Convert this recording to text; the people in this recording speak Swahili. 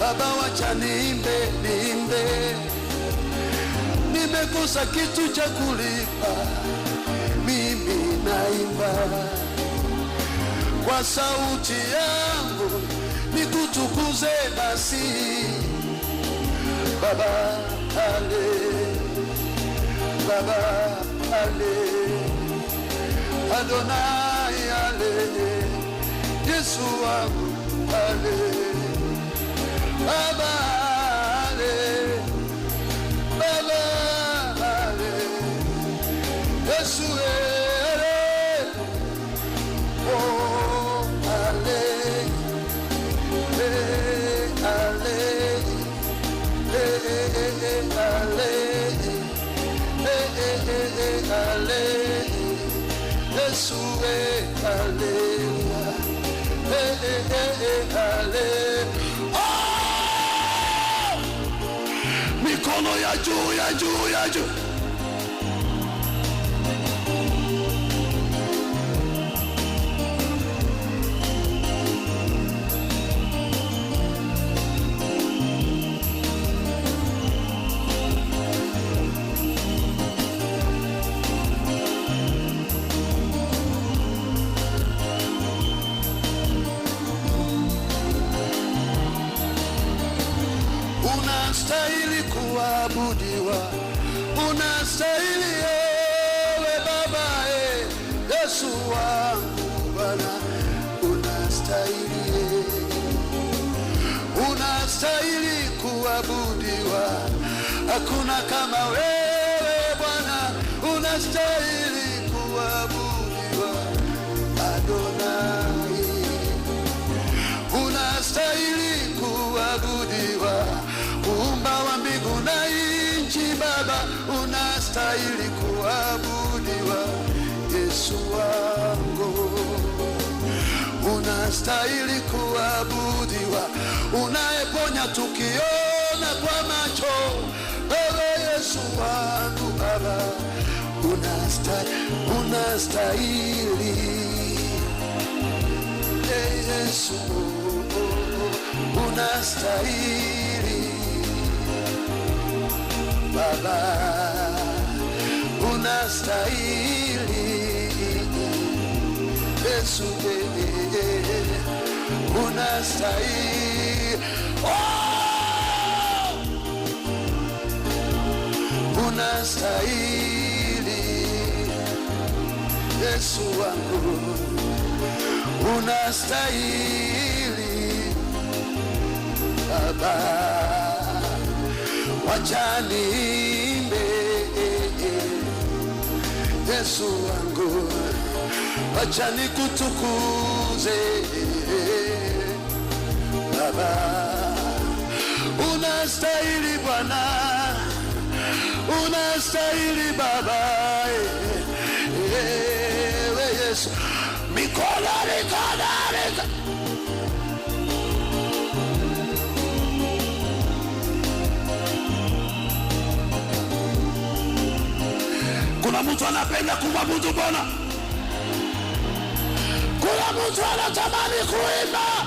Baba wacha niimbe, nimekosa kitu cha kulipa, mimi naimba kwa sauti yangu nikutukuze basi. Baba ale, Baba ale, Adonai ale, Yesu wangu ale, Baba ale, Baba ale, Yesu ale, oh ale, ale, ale, Yesu ale, ale. Oh! Mikono ya juu, ya juu, ya juu. Unastahili kuabudiwa, unastahili ewe Baba, Yesu wangu Bwana, unastahili, unastahili kuabudiwa, hakuna kama wewe Bwana, unastahili kuabudiwa, Adonai, unastahili kuabudiwa, Muumba wa mbingu na nchi Baba, unastahili kuabudiwa, Yesu wangu, unastahili kuabudiwa, unayeponya tukiona kwa macho, wewe Yesu wangu Baba, unastahili, Yesu unastahili Baba, unastahili Yesu, unastahili, oh! Unastahili Yesu wangu, unastahili Baba, wacha niimbe Yesu wangu, wacha nikutukuze Baba, unastahili Bwana, unastahili Baba, ewe Yesu, mikono rika. Kuna mtu anapenda kumwabudu Bwana, kuna mtu anatamani kuimba.